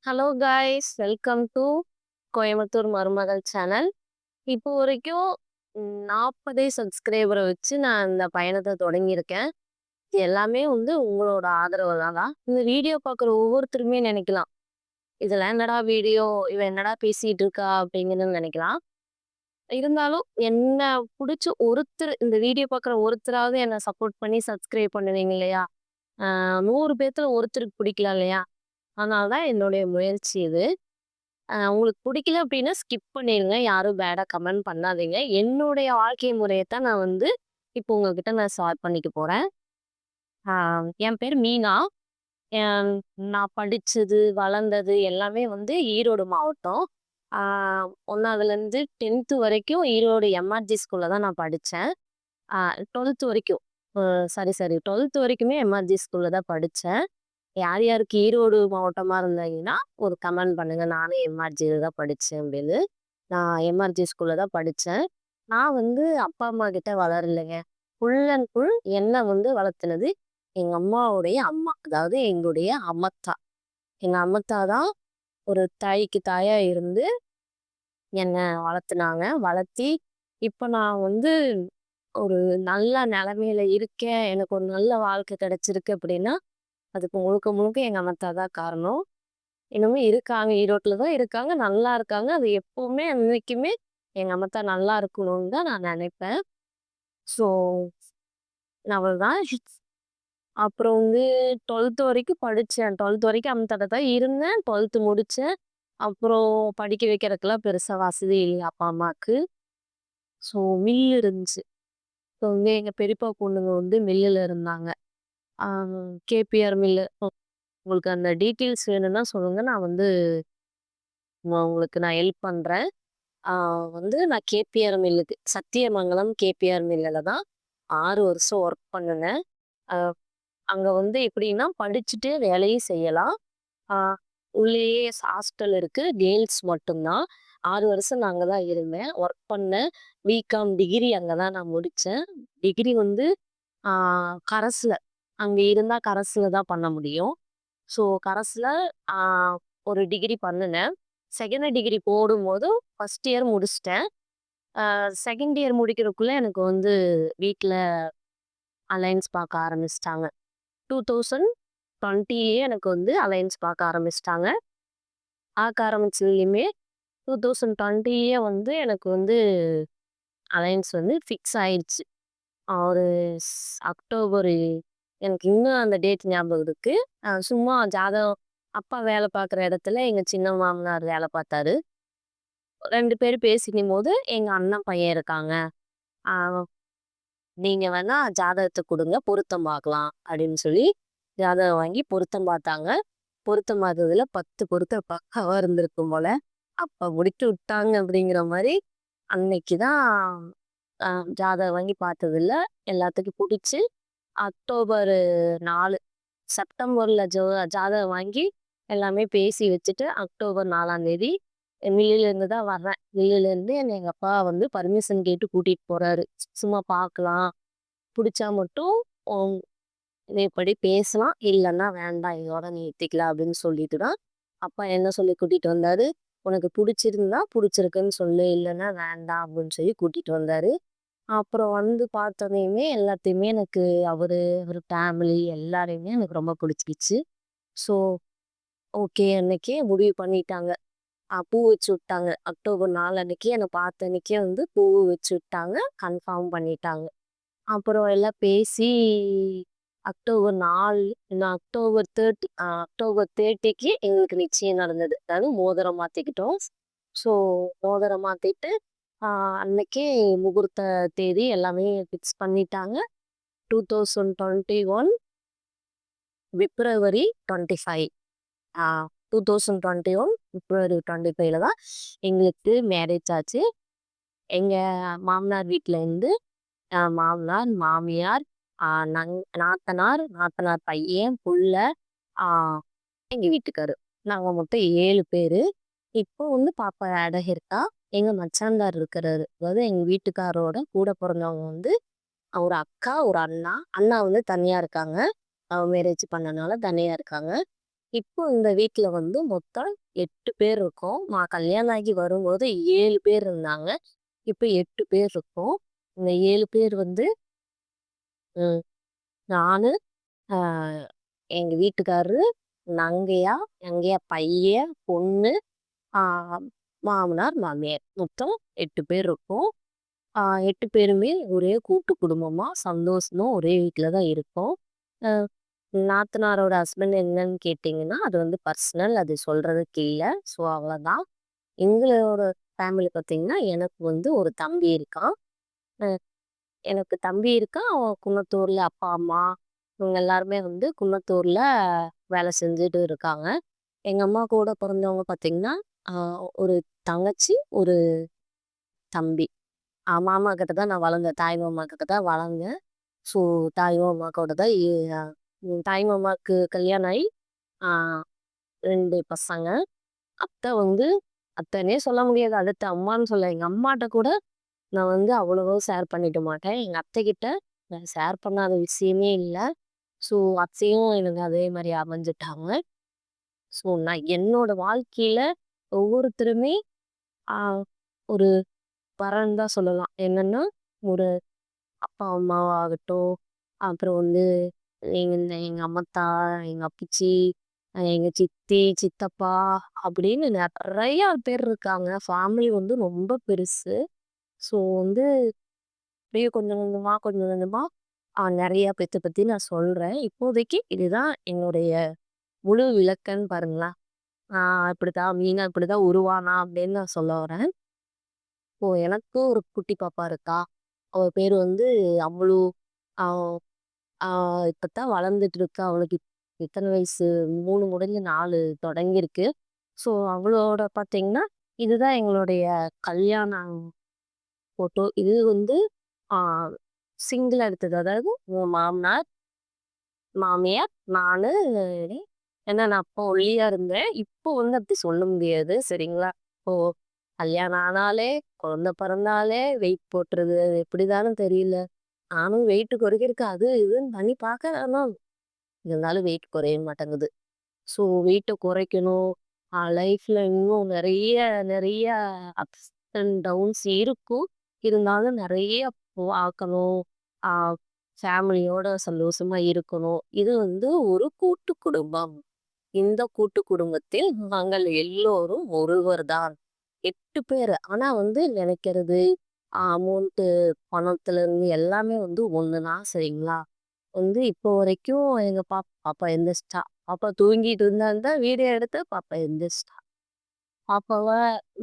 Hello guys, welcome to Coimbatore மருமகள் channel. இப்போ வரைக்கும் 40 சப்ஸ்கிரைபரை வச்சு நான் இந்த பயணத்தை தொடங்கியிருக்கேன். இது எல்லாமே வந்து உங்களோட ஆதரவுல தான். இந்த வீடியோ பார்க்குற ஒவ்வொருத்தருமே நினைக்கலாம், இதெல்லாம் என்னடா வீடியோ, இவன் என்னடா பேசிட்டு இருக்கா அப்படிங்கிறது நினைக்கலாம். இருந்தாலும் என்ன பிடிச்ச ஒருத்தர், இந்த வீடியோ பார்க்குற ஒருத்தராவது என்னை சப்போர்ட் பண்ணி சப்ஸ்கிரைப் பண்ணுவீங்க இல்லையா? 100 பேத்துல ஒருத்தருக்கு பிடிக்கலாம் இல்லையா? அதனால தான் என்னுடைய முயற்சி இது. உங்களுக்கு பிடிக்கல அப்படின்னா ஸ்கிப் பண்ணிருங்க. யாரும் பேடா கமெண்ட் பண்ணாதீங்க. என்னுடைய வாழ்க்கை முறைய தான் நான் வந்து இப்போ உங்ககிட்ட நான் ஷேர் பண்ணிக்க போறேன். ஆ என் பேர் மீனா. என் நான் படிச்சது, வளர்ந்தது எல்லாமே வந்து ஈரோடு மாவட்டம். ஆ 1வதுலேருந்து 10த் வரைக்கும் ஈரோடு எம்ஆர்ஜி ஸ்கூல்ல தான் நான் படிச்சேன். ஆ 12த் வரைக்கும். சாரி 12த் வரைக்குமே எம்ஆர்ஜி ஸ்கூல்ல தான் படிச்சேன். யார் யாருக்கு ஈரோடு மாவட்டமா இருந்தீங்கன்னா, ஒரு கமெண்ட் பண்ணுங்க. நானும் எம்ஆர்ஜில தான் படிச்சேன் அப்படின்னு. நான் எம்ஆர்ஜி ஸ்கூல்ல தான் படிச்சேன். நான் வந்து அப்பா, அம்மா கிட்ட வளரலைங்க. ஃபுல் அண்ட் ஃபுல் என்ன வந்து வளர்த்துனது, எங்க அம்மாவுடைய அம்மா. அதாவது எங்களுடைய அம்மத்தா. எங்க அம்மத்தா தான் ஒரு தாய்க்கு தாயா இருந்து என்ன வளர்த்துனாங்க. வளர்த்தி, இப்ப நான் வந்து ஒரு நல்ல நிலைமையில இருக்கேன். எனக்கு ஒரு நல்ல வாழ்க்கை கிடைச்சிருக்கு அப்படின்னா, அதுக்கு முழுக்க முழுக்க எங்க அம்மத்தா தான் காரணம். இன்னமும் இருக்காங்க. ஈரோட்ல தான் இருக்காங்க. நல்லா இருக்காங்க. அது எப்பவுமே என்னைக்குமே எங்க அம்மத்தா நல்லா இருக்கணும்னு தான் நான் நெனைப்பேன். ஸோ அவ்வளதான். அப்புறம் வந்து 12த் வரைக்கும் படிச்சேன். 12த் வரைக்கும் அம்மத்தாட்ட தான் இருந்தேன். 12த் முடிச்சேன். அப்புறம் படிக்க வைக்கிறதுக்கெல்லாம் பெருசா வசதி இல்ல அப்பா, அம்மாக்கு. ஸோ மில் இருந்துச்சு. ஸோ வந்து எங்க பெரியப்பா பொண்ணுங்க வந்து மில்லுல இருந்தாங்க. ஆ கேபிஆர் மில்லு. உங்களுக்கு அந்த டீட்டெயில்ஸ் வேணும்னா சொல்லுங்க. நான் வந்து உங்களுக்கு நான் ஹெல்ப் பண்றேன். ஆ வந்து நான் கேபிஆர் மில்லுக்கு சத்தியமங்கலம் கேபிஆர் மில்லுல தான் 6 வருஷம் ஒர்க் பண்ணுனேன். அ அங்க வந்து எப்படின்னா, படிச்சுட்டே வேலையும் செய்யலாம். ஆ உள்ளேயே ஹாஸ்டல் இருக்கு. கேர்ல்ஸ் மட்டும்தான். 6 வருஷம் நான் அங்க தான் இருந்தேன். ஒர்க் பண்ணேன். பிகாம் டிகிரி அங்க தான் நான் முடிச்சேன். டிகிரி வந்து ஆ கரஸ்ல. அங்க இருந்தா கரஸ்ல தான் பண்ண முடியும். ஸோ கரஸ்ல ஆ ஒரு டிகிரி பண்ணுனேன். செகண்ட் டிகிரி போடும்போது ஃபர்ஸ்ட் இயர் முடிச்சுட்டேன். செகண்ட் இயர் முடிக்கிறதுக்குள்ள எனக்கு வந்து வீட்ல அலைன்ஸ் பார்க்க ஆரம்பிச்சுட்டாங்க. 2020யே எனக்கு வந்து அலைன்ஸ் பார்க்க ஆரம்பிச்சுட்டாங்க. பார்க்க ஆரம்பிச்சதுலயுமே 2020யே வந்து எனக்கு வந்து அலைன்ஸ் வந்து ஃபிக்ஸ் ஆயிடுச்சு. ஒரு அக்டோபர், எனக்கு இன்னும் அந்த டேட் ஞாபகம் இருக்கு. சும்மா ஜாதகம், அப்பா வேலை பார்க்குற இடத்துல எங்க சின்ன மாமனார் வேலை பார்த்தாரு. 2 பேரும் பேசிக்கும்போது, எங்க அண்ணன் பையன் இருக்காங்க. ஆ நீங்க வேணா ஜாதகத்த குடுங்க, பொருத்தம் பார்க்கலாம் அப்படின்னு சொல்லி, ஜாதகம் வாங்கி பொருத்தம் பார்த்தாங்க. பொருத்தம் பார்த்ததுல 10 பொருத்தம் பக்காவா இருந்திருக்கும் போல. அப்ப முடிச்சு விட்டாங்க அப்படிங்கிற மாரி, அன்னைக்கு தான் அ ஜாதகம் வாங்கி பார்த்ததுல எல்லாத்துக்கும் புடிச்சு, அக்டோபர் 4 செப்டம்பர்ல ஜாதகம் வாங்கி எல்லாமே பேசி வச்சுட்டு, அக்டோபர் 4ஆம் தேதி மில்லிலேருந்து தான் வர்றேன். மில்லிலேருந்து என்ன எங்க அப்பா வந்து பர்மிஷன் கேட்டு கூட்டிட்டு போறாரு. சும்மா பார்க்கலாம். புடிச்சா மட்டும் உன் இதேபடி பேசலாம். இல்லன்னா வேண்டாம். இதோட நிறுத்திக்கலாம் அப்படின்னு சொல்லிட்டு தான், அப்பா என்ன சொல்லி கூட்டிட்டு வந்தாரு, "உனக்கு புடிச்சிருந்தா புடிச்சிருக்குன்னு சொல்லு. இல்லன்னா வேண்டாம்" அப்படின்னு சொல்லி கூட்டிட்டு வந்தாரு. அப்புறம் வந்து பார்த்தோனையுமே எல்லாத்தையுமே எனக்கு அவரு ஃபேமிலி எல்லாரையுமே எனக்கு ரொம்ப பிடிச்சிக்கிச்சு. ஸோ ஓகே அன்னைக்கே முடிவு பண்ணிட்டாங்க. பூ வச்சு விட்டாங்க. அக்டோபர் 4 அன்னைக்கு என்ன பார்த்த அன்னைக்கே வந்து பூ வச்சு விட்டாங்க. கன்ஃபார்ம் பண்ணிட்டாங்க. அப்புறம் எல்லாம் பேசி அக்டோபர் 4 இன்னும் அக்டோபர் 30க்கு எங்களுக்கு நிச்சயம் நடந்தது. அதாவது மோதிரம் மாத்திக்கிட்டோம். ஸோ மோதிரம் மாத்திட்டு ஆ அன்னைக்கே முகூர்த்த தேதி எல்லாமே ஃபிக்ஸ் பண்ணிட்டாங்க. 2021 பிப்ரவரி 25. ஆ 2021 பிப்ரவரி 25ல தான் எங்களுக்கு மேரேஜ் ஆச்சு. எங்க மாமனார் வீட்லேருந்து மாமனார், மாமியார், ஆ நங் நாத்தனார், நாத்தனார் பையன், புள்ள, ஆ எங்க வீட்டுக்காரு. நாங்க மொத்தம் 7 பேரு. இப்போ வந்து பாப்பா ஆட் ஆகியிருக்கா. எங்க மச்சான்தார் இருக்கிறாரு. அதாவது எங்க வீட்டுக்காரரோட கூட பொறந்தவங்க வந்து ஒரு அக்கா, ஒரு அண்ணா. அண்ணா வந்து தனியா இருக்காங்க. மேரேஜ் பண்ணனால தனியா இருக்காங்க. இப்போ இந்த வீட்ல வந்து மொத்தம் 8 பேர் இருக்கோம். நான் கல்யாணம் ஆகி வரும்போது 7 பேர் இருந்தாங்க. இப்ப 8 பேர் இருக்கோம். இந்த 7 பேர் வந்து ம் நானு, அ எங்க வீட்டுக்காரரு, நங்கையா, நங்கையா பையன், பொண்ணு, ஆ மாமனார், மாமியார். மொத்தம் 8 பேர் இருக்கோம். 8 பேருமே ஒரே கூட்டு குடும்பமா சந்தோஷமா ஒரே வீட்ல தான் இருக்கோம். அ நாத்தனாரோட ஹஸ்பண்ட் என்னன்னு கேட்டீங்கன்னா, அது வந்து பர்சனல். அது சொல்றதுக்கு இல்ல. ஸோ அவ்வளதான். எங்களோட ஃபேமிலி பார்த்தீங்கன்னா, எனக்கு வந்து ஒரு தம்பி இருக்கான். அ எனக்கு தம்பி இருக்கான். அவன் குன்னத்தூர்ல அப்பா, அம்மா இவங்க எல்லாருமே வந்து குன்னத்தூர்ல வேலை செஞ்சுட்டு இருக்காங்க. எங்க அம்மா கூட பொறந்தவங்க பார்த்தீங்கன்னா, அ ஒரு தங்கச்சி, ஒரு தம்பி. மாமா கிட்ட தான் நான் வளர்ந்தேன். தாய் மாமா கிட்ட தான் வளர்ந்தேன். ஸோ தாய் மாமா கூட தான் தாய் மாமாவுக்கு கல்யாணம் ஆயி ஆ 2 பசங்க. அத்தை வந்து அத்தைன்னே சொல்ல முடியாது. அடுத்து அம்மான்னு சொல்ல எங்க அம்மாட்ட கூட நான் வந்து அவ்வளவா ஷேர் பண்ணிக்க மாட்டேன். எங்க அத்தைக்கிட்ட நான் ஷேர் பண்ணாத விஷயமே இல்ல. ஸோ அத்தையும் எனக்கு அதே மாரி அமைஞ்சுட்டாங்க. ஸோ நான் என்னோட வாழ்க்கையில ஒவ்வொருத்தருமே ஆ ஒரு வரன்னு தான் சொல்லலாம். என்னன்னா, ஒரு அப்பா, அம்மாவாகட்டும், அப்புறம் வந்து எங்க அம்மத்தா, எங்க அப்பச்சி, எங்க சித்தி, சித்தப்பா அப்படின்னு நெறையா பேர் இருக்காங்க. ஃபேமிலி வந்து ரொம்ப பெருசு. ஸோ வந்து அப்படியே கொஞ்சம் கொஞ்சமா, கொஞ்சம் கொஞ்சமா நெறையா பேத்த பத்தி நான் சொல்றேன். இப்போதைக்கு இதுதான் என்னுடைய முழு விளக்கம்ன்னு பாருங்களேன். இப்படித்தான் மீனா இப்படிதான் உருவானா அப்படின்னு நான் சொல்ல வரேன். இப்போ எனக்கும் ஒரு குட்டி பாப்பா இருக்கா. அவ பேரு வந்து அம்மலு. அவ ஆ இப்பதான் வளர்ந்துட்டு இருக்கா. அவளுக்கு எத்தன வயசு? 3 முடிஞ்சு 4 தொடங்கியிருக்கு. ஸோ அவளோட பார்த்தீங்கன்னா, இதுதான் எங்களுடைய கல்யாண ஃபோட்டோ. இது வந்து ஆ சிங்கிளா எடுத்தது. அதாவது மாமனார், மாமியார், நானு. ஏன்னா நான் அப்போ ஒல்லியா இருந்தேன். இப்போ வந்து அப்படி சொல்ல முடியாது. சரிங்களா? இப்போ கல்யாணம் ஆனாலே, குழந்தை பிறந்தாலே வெயிட் போட்டுருது. அது எப்படிதான்னு தெரியல. நானும் வெயிட் குறைக்கிறதுக்கு அது இதுன்னு பண்ணி பார்க்குறேன். ஆனா இருந்தாலும் வெயிட் குறைய மாட்டேங்குது. ஸோ வெயிட்ட குறைக்கணும். லைஃப்ல இன்னும் நெறைய நெறைய அப்ஸ் அண்ட் டவுன்ஸ் இருக்கும். இருந்தாலும் நெறைய பார்க்கணும். ஆ ஃபேமிலியோட சந்தோஷமா இருக்கணும். இது வந்து ஒரு கூட்டு குடும்பம். இந்த கூட்டு குடும்பத்தில் நாங்கள் எல்லோரும் ஒருவர் தான். 8 பேரு. ஆனா வந்து நெனைக்கிறது, அமௌண்ட்டு பணத்துலருந்து எல்லாமே வந்து ஒண்ணு தான். சரிங்களா? வந்து இப்போ வரைக்கும் எங்க பாப்பா எந்திரிச்சிட்டா. பாப்பா தூங்கிட்டு இருந்தா வீடியோ எடுத்து பாப்பா எந்திரிச்சிட்டா. பாப்பாவ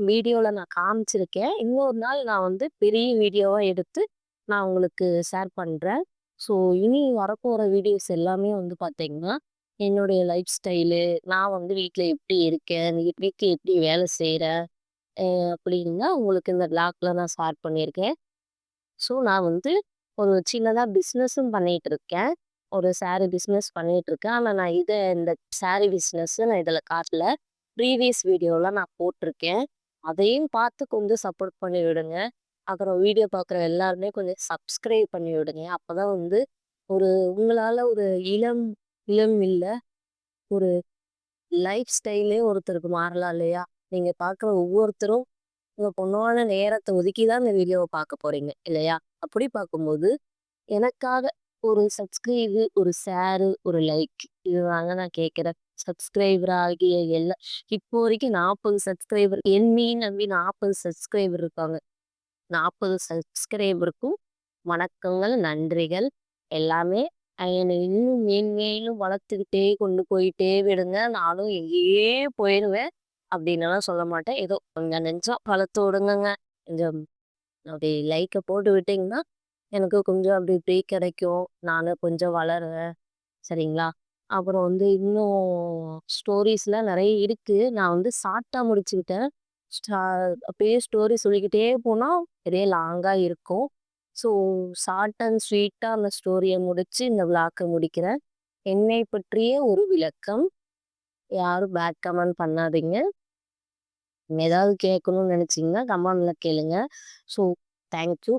வீடியோல நான் காமிச்சிருக்கேன். இன்னொரு நாள் நான் வந்து பெரிய வீடியோவா எடுத்து நான் உங்களுக்கு ஷேர் பண்றேன். ஸோ இனி வரப்போற வீடியோஸ் எல்லாமே வந்து பார்த்தீங்கன்னா, என்னுடைய லைஃப் ஸ்டைலு, நான் வந்து வீட்ல எப்படி இருக்கேன், வீட்ல எப்படி வேலை செய்றேன், அப்படின்னு தான் உங்களுக்கு இந்த வ்ளாக்ல நான் ஷேர் பண்ணியிருக்கேன். ஸோ, நான் வந்து ஒரு சின்னதா பிஸ்னஸும் பண்ணிட்டு இருக்கேன். ஒரு சாரி பிஸ்னஸ் பண்ணிட்டு இருக்கேன். ஆனா, நான் இந்த சாரி பிஸ்னஸ் நான் இதில காட்டல. ப்ரீவியஸ் வீடியோலாம் நான் போட்டிருக்கேன். அதையும் பார்த்து கொஞ்சம் சப்போர்ட் பண்ணி விடுங்க. அப்புறம் வீடியோ பார்க்குற எல்லாருமே கொஞ்சம் சப்ஸ்கிரைப் பண்ணி விடுங்க. அப்பதான் வந்து ஒரு உங்களால ஒரு இளம் இளம் இல்ல, ஒரு லைஃப் ஸ்டைலே ஒருத்தருக்கு மாறலாம் இல்லையா? நீங்க பார்க்குற ஒவ்வொருத்தரும் உங்க பொண்ணான நேரத்த ஒதுக்கி தான் இந்த வீடியோவ பார்க்க போறீங்க இல்லையா? அப்படி பார்க்கும்போது, எனக்காக ஒரு சப்ஸ்கிரைபு, ஒரு ஷேரு, ஒரு லைக் இதுதாங்க நான் கேட்கிறேன். சப்ஸ்கிரைபர் ஆகிய இப்போ வரைக்கும் 40 சப்ஸ்கிரைபர் என்னையும் நம்பி 40 சப்ஸ்கிரைபர் இருக்காங்க. 40 சப்ஸ்கிரைபருக்கும் வணக்கங்கள், நன்றிகள். எல்லாமே என்னை இன்னும் மேன்மேலும் வளர்த்துக்கிட்டே கொண்டு போயிட்டே விடுங்க. நானும் எங்கேயே போயிருவேன் அப்படின்னுலாம் சொல்ல மாட்டேன். ஏதோ கொஞ்சம் நெஞ்சம் வளர்த்து விடுங்கங்க. கொஞ்சம் அப்படி லைக்க போட்டு விட்டீங்கன்னா, எனக்கு கொஞ்சம் அப்படி இப்படி கிடைக்கும். நானும் கொஞ்சம் வளருவேன். சரிங்களா? அப்புறம் வந்து இன்னும் ஸ்டோரீஸ்லாம் நெறைய இருக்கு. நான் வந்து ஷார்ட்டா முடிச்சுக்கிட்டேன். ஸ்டா அப்படியே ஸ்டோரி சொல்லிக்கிட்டே போனா பெரிய லாங்கா இருக்கும். ஸோ ஷார்ட் அண்ட் ஸ்வீட்டா அந்த ஸ்டோரிய முடிச்சு இந்த விளாக்க முடிக்கிறேன். என்னை பற்றிய ஒரு விளக்கம். யாரும் பேட் கமெண்ட் பண்ணாதீங்க. ஏதாவது கேட்கணும்னு நெனைச்சீங்கன்னா கமெண்ட்ல கேளுங்க. So thank you.